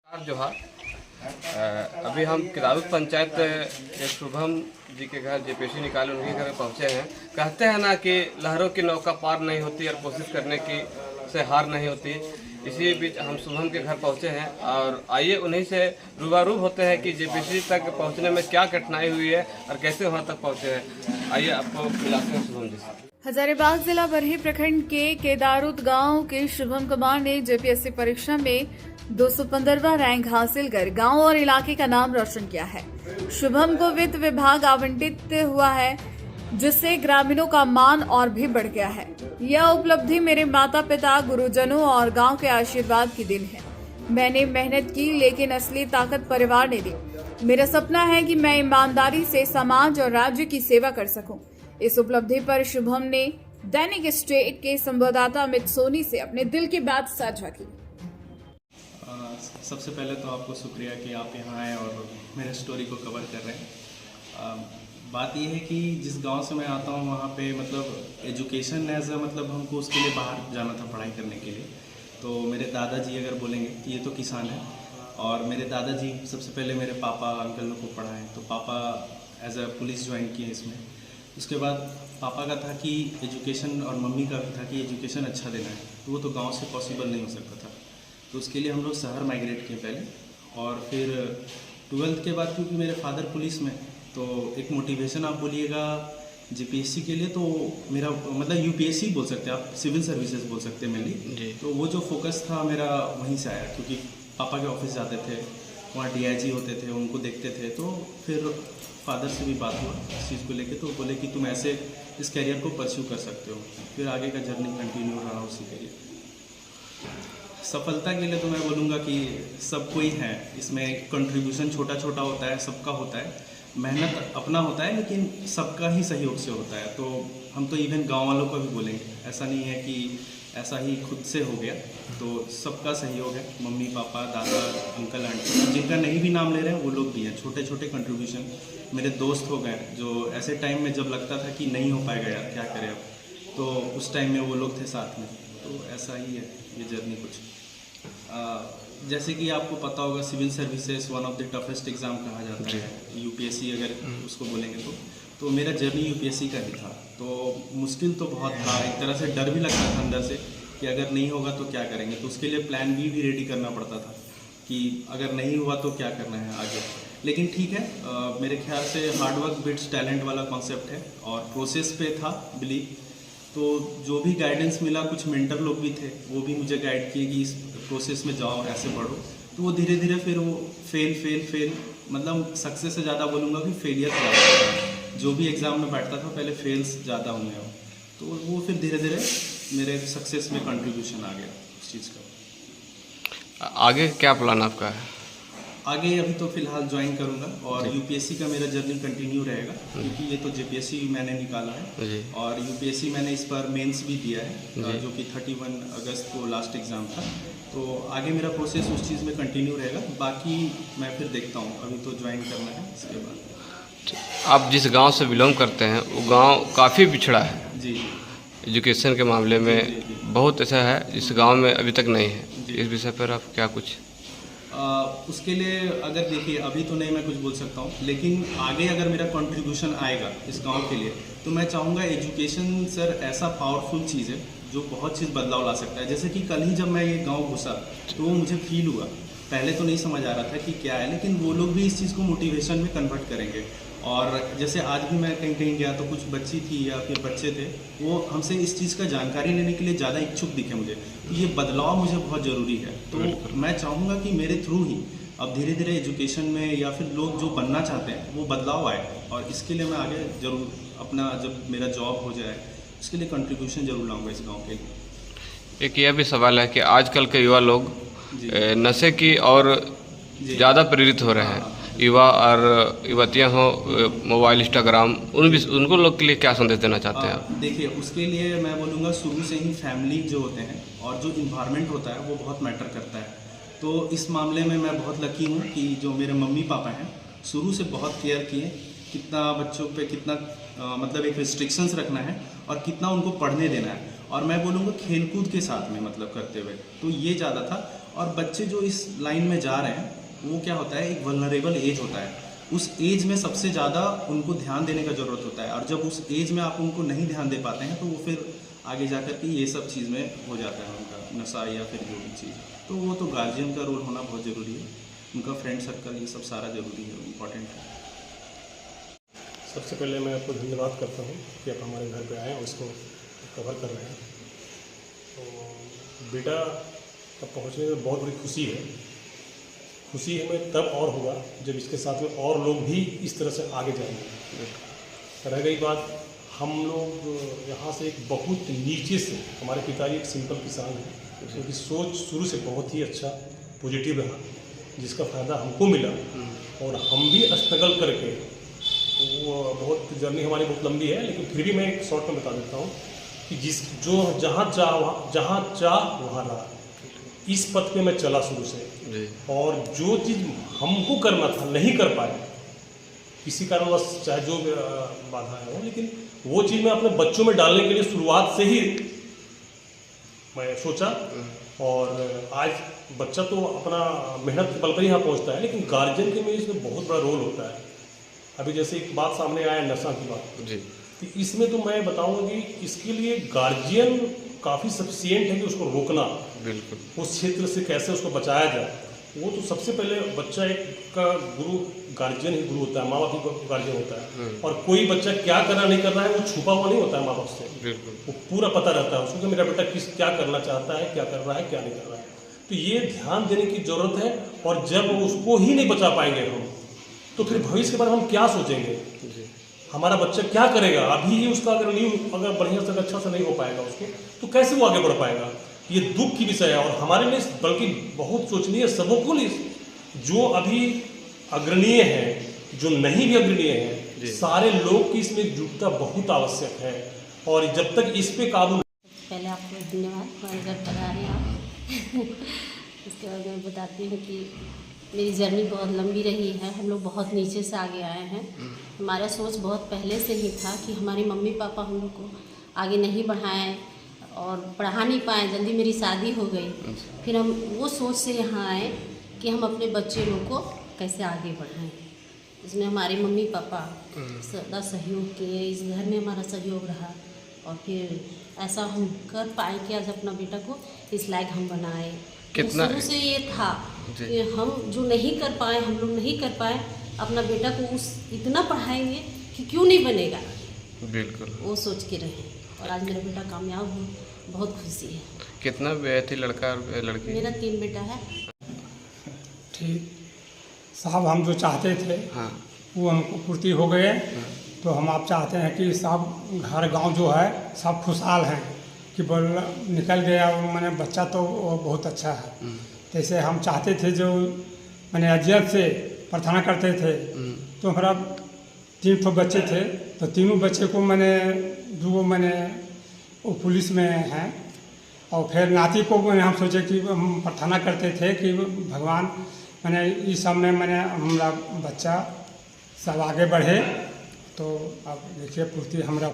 जोहार। अभी हम किरारुत पंचायत के शुभम जी के घर जेपीसी निकाले उनके घर पहुंचे हैं। कहते हैं ना कि लहरों की नौका पार नहीं होती और कोशिश करने की से हार नहीं होती। इसी बीच हम शुभम के घर पहुंचे हैं और आइए उन्हीं से रूबरू होते हैं कि जेपीसी तक पहुंचने में क्या कठिनाई हुई है और कैसे वहां तक पहुंचे हैं। आइए आपको मिलाते हैं शुभम जी से। हजारीबाग जिला बरही प्रखंड के केदारुत गांव के शुभम कुमार ने जेपीएससी परीक्षा में 215वां रैंक हासिल कर गांव और इलाके का नाम रोशन किया है। शुभम को वित्त विभाग आवंटित हुआ है, जिससे ग्रामीणों का मान और भी बढ़ गया है। यह उपलब्धि मेरे माता पिता, गुरुजनों और गांव के आशीर्वाद की दिन है। मैंने मेहनत की, लेकिन असली ताकत परिवार ने दी। मेरा सपना है कि मैं ईमानदारी से समाज और राज्य की सेवा कर सकूं। इस उपलब्धि पर शुभम ने दैनिक स्टेट के संवाददाता अमित सोनी से अपने दिल की बात साझा की। सबसे पहले तो आपको शुक्रिया कि आप यहाँ आए और मेरे स्टोरी को कवर कर रहे हैं। बात यह है कि जिस गांव से मैं आता हूँ वहाँ पे मतलब एजुकेशन एज मतलब हमको उसके लिए बाहर जाना था पढ़ाई करने के लिए। तो मेरे दादाजी अगर बोलेंगे कि ये तो किसान है, और मेरे दादाजी सबसे पहले मेरे पापा अंकल लोग को पढ़ाएं, तो पापा एज अ पुलिस ज्वाइन किए इसमें। उसके बाद पापा का था कि एजुकेशन, और मम्मी का भी था कि एजुकेशन अच्छा देना है, तो वो तो गांव से पॉसिबल नहीं हो सकता था। तो उसके लिए हम लोग शहर माइग्रेट किए पहले, और फिर 12th के बाद क्योंकि मेरे फादर पुलिस में, तो एक मोटिवेशन आप बोलिएगा जीपीएससी के लिए, तो मेरा मतलब यूपीएससी बोल सकते हैं आप, सिविल सर्विसेज बोल सकते हैं मेनली। तो वो जो फोकस था मेरा वहीं से आया, क्योंकि पापा के ऑफिस जाते थे, वहाँ डीआईजी होते थे, उनको देखते थे। तो फिर फादर से भी बात हुआ इस चीज़ को लेके, तो बोले कि तुम ऐसे इस करियर को परस्यू कर सकते हो। फिर आगे का जर्नी कंटिन्यू रहा उसी करियर। सफलता के लिए तो मैं बोलूँगा कि सब कोई है, इसमें कंट्रीब्यूशन छोटा छोटा होता है, सबका होता है, मेहनत अपना होता है, लेकिन सबका ही सहयोग से होता है। तो हम तो इवन गांव वालों का भी बोलेंगे, ऐसा नहीं है कि ऐसा ही खुद से हो गया, तो सबका सहयोग है। मम्मी पापा, दादा, अंकल, आंटी, जिनका नहीं भी नाम ले रहे हैं वो लोग भी हैं। छोटे छोटे कंट्रीब्यूशन मेरे दोस्त हो गए, जो ऐसे टाइम में जब लगता था कि नहीं हो पाएगा यार क्या करें अब, तो उस टाइम में वो लोग थे साथ में। तो ऐसा ही है ये जर्नी कुछ। जैसे कि आपको पता होगा civil services one of the toughest exam कहा जाता है, यूपीएससी अगर उसको बोलेंगे तो मेरा जर्नी यूपीएससी का भी था। तो मुश्किल तो बहुत था, एक तरह से डर भी लगता था अंदर से कि अगर नहीं होगा तो क्या करेंगे। तो उसके लिए प्लान बी भी रेडी करना पड़ता था कि अगर नहीं हुआ तो क्या करना है आगे। लेकिन ठीक है, मेरे ख्याल से हार्डवर्क बिट्स टैलेंट वाला कॉन्सेप्ट है, और प्रोसेस पे था बिलीव। तो जो भी गाइडेंस मिला, कुछ मेंटर लोग भी थे, वो भी मुझे गाइड किए कि इस प्रोसेस में जाओ, ऐसे पढ़ो। तो वो धीरे धीरे फिर वो फेल मतलब सक्सेस से ज़्यादा बोलूँगा कि फेलियर ज़्यादा। जो भी एग्ज़ाम में बैठता था पहले फेल्स ज़्यादा हुए हैं, तो वो फिर धीरे धीरे मेरे सक्सेस में कंट्रीब्यूशन आ गया उस चीज़ का। आगे क्या प्लान आपका है? आगे अभी तो फिलहाल ज्वाइन करूंगा, और यूपीएससी का मेरा जर्नी कंटिन्यू रहेगा, क्योंकि ये तो जेपीएससी मैंने निकाला है, और यूपीएससी मैंने इस पर मेंस भी दिया है, जो कि 31 अगस्त को लास्ट एग्ज़ाम था। तो आगे मेरा प्रोसेस उस चीज़ में कंटिन्यू रहेगा। बाकी मैं फिर देखता हूँ, अभी तो ज्वाइन करना है। इसके बाद आप जिस गांव से बिलोंग करते हैं वो गांव काफ़ी पिछड़ा है जी, एजुकेशन के मामले में, बहुत ऐसा है जिस गांव में अभी तक नहीं है। इस विषय पर आप क्या कुछ उसके लिए अगर देखिए, अभी तो नहीं मैं कुछ बोल सकता हूँ, लेकिन आगे अगर मेरा कंट्रीब्यूशन आएगा इस गांव के लिए, तो मैं चाहूँगा एजुकेशन सर ऐसा पावरफुल चीज़ है जो बहुत चीज़ बदलाव ला सकता है। जैसे कि कल ही जब मैं ये गांव घुसा तो वो मुझे फील हुआ, पहले तो नहीं समझ आ रहा था कि क्या है, लेकिन वो लोग भी इस चीज़ को मोटिवेशन में कन्वर्ट करेंगे। और जैसे आज भी मैं कहीं गया तो कुछ बच्ची थी या फिर बच्चे थे, वो हमसे इस चीज़ का जानकारी लेने के लिए ज़्यादा इच्छुक दिखे मुझे। तो ये बदलाव मुझे बहुत ज़रूरी है। तो मैं चाहूँगा कि मेरे थ्रू ही अब धीरे धीरे एजुकेशन में या फिर लोग जो बनना चाहते हैं वो बदलाव आए, और इसके लिए मैं आगे ज़रूर अपना, जब मेरा जॉब हो जाए, उसके लिए कंट्रीब्यूशन जरूर लाऊंगा इस गांव के लिए। एक यह भी सवाल है कि आजकल के युवा लोग नशे की और ज़्यादा प्रेरित हो रहे हैं, युवा और युवतियाँ हो, मोबाइल, इंस्टाग्राम, उनको लोग के लिए क्या संदेश देना चाहते हैं आप? देखिए, उसके लिए मैं बोलूँगा शुरू से ही फैमिली जो होते हैं और जो इन्वायरमेंट होता है वो बहुत मैटर करता है। तो इस मामले में मैं बहुत लकी हूँ कि जो मेरे मम्मी पापा हैं शुरू से बहुत केयर किए, कितना बच्चों पे कितना मतलब एक रिस्ट्रिक्शंस रखना है और कितना उनको पढ़ने देना है, और मैं बोलूँगा खेलकूद के साथ में मतलब करते हुए, तो ये ज़्यादा था। और बच्चे जो इस लाइन में जा रहे हैं वो क्या होता है, एक वल्नरेबल एज होता है, उस एज में सबसे ज़्यादा उनको ध्यान देने का ज़रूरत होता है। और जब उस एज में आप उनको नहीं ध्यान दे पाते हैं तो वो फिर आगे जा कर के ये सब चीज़ में हो जाता है उनका नशा या फिर जो भी चीज़। तो वो तो गार्जियन का रोल होना बहुत ज़रूरी है, उनका फ्रेंड सर्कल, ये सब सारा ज़रूरी है, इम्पॉर्टेंट है। सबसे पहले मैं आपको धन्यवाद करता हूँ कि आप हमारे घर पे आए और इसको कवर कर रहे हैं। तो बेटा का पहुँचने में बहुत बड़ी खुशी है। खुशी हमें तब और होगा जब इसके साथ में और लोग भी इस तरह से आगे जाएंगे। रह गई बात, हम लोग यहाँ से एक बहुत नीचे से, हमारे पिताजी एक सिंपल किसान हैं, उनकी सोच शुरू से बहुत ही अच्छा पॉजिटिव रहा, जिसका फ़ायदा हमको मिला। और हम भी स्ट्रगल करके, वो बहुत जर्नी हमारी बहुत लंबी है, लेकिन फिर भी मैं एक शॉर्ट में बता देता हूँ कि जहाँ चाह वहाँ रहा। इस पथ पे मैं चला शुरू से, और जो चीज़ हमको करना था नहीं कर पाए किसी कारणवश, चाहे जो बाधा है वो, लेकिन वो चीज़ मैं अपने बच्चों में डालने के लिए शुरुआत से ही मैं सोचा। और आज बच्चा तो अपना मेहनत के बल पर यहाँ पहुँचता है, लेकिन गार्जियन के में इसमें बहुत बड़ा रोल होता है। अभी जैसे एक बात सामने आया नशा की बात जी, तो इसमें तो मैं बताऊंगा कि इसके लिए गार्जियन काफ़ी सफिशिएंट है कि उसको रोकना, बिल्कुल उस क्षेत्र से कैसे उसको बचाया जाए। वो तो सबसे पहले बच्चा एक का गुरु गार्जियन ही गुरु होता है, माँ बाप ही गार्जियन होता है। और कोई बच्चा क्या करना नहीं करना है वो छुपा हुआ नहीं होता है माँ बाप से, वो पूरा पता रहता है उसको कि मेरा बेटा क्या करना चाहता है, क्या कर रहा है, क्या नहीं कर रहा है। तो ये ध्यान देने की ज़रूरत है। और जब उसको ही नहीं बचा पाएंगे हम, तो फिर भविष्य के बारे में हम क्या सोचेंगे, हमारा बच्चा क्या करेगा। अभी ही उसका अगर बढ़िया से अच्छा से नहीं हो पाएगा उसको, तो कैसे वो आगे बढ़ पाएगा। ये दुख की विषय है और हमारे लिए बल्कि बहुत सोचनीय है सबों लिए, जो अभी अग्रणीय हैं, जो नहीं भी अग्रणीय हैं, सारे लोग की इसमें जुटता बहुत आवश्यक है। और जब तक इस पे काबू, पहले आपको धन्यवाद, हमारे घर पर आ रहे हैं आप। इसके बाद मैं बताती हूँ कि मेरी जर्नी बहुत लंबी रही है, हम लोग बहुत नीचे से आगे आए हैं। हमारा सोच बहुत पहले से ही था कि हमारे मम्मी पापा हम लोग को आगे नहीं बढ़ाएं और पढ़ा नहीं पाए, जल्दी मेरी शादी हो गई। फिर हम वो सोच से यहाँ आए कि हम अपने बच्चे लोग को कैसे आगे बढ़ाएं। इसमें हमारे मम्मी पापा सदा सहयोग किए, इस घर में हमारा सहयोग रहा, और फिर ऐसा हम कर पाए कि आज अपना बेटा को इस लायक हम बनाए। कितना शुरू से ये था कि हम जो नहीं कर पाए, हम लोग नहीं कर पाए, अपना बेटा को उस इतना पढ़ाएंगे कि क्यों नहीं बनेगा, बिल्कुल वो सोच के रहे। और आज मेरा बेटा कामयाब हो, बहुत खुशी है। कितना थे लड़का और लड़की? मेरा 3 बेटा है। ठीक साहब, हम जो चाहते थे वो हमको पूर्ति हो गए। तो हम आप चाहते हैं कि सब घर गांव जो है सब खुशहाल हैं, कि बोल निकल गया मैंने बच्चा तो बहुत अच्छा है। जैसे हम चाहते थे, जो मैंने अजियत से प्रार्थना करते थे, तो हमारा 3 ठो बच्चे थे, तो तीनों बच्चे को मैंने 2 मैंने वो पुलिस में हैं। और फिर नाती को मैंने हम सोचे कि हम प्रार्थना करते थे कि भगवान मैंने इस सब में मैंने हमारा बच्चा सब आगे बढ़े। तो अब देखिए पूर्ति हमारा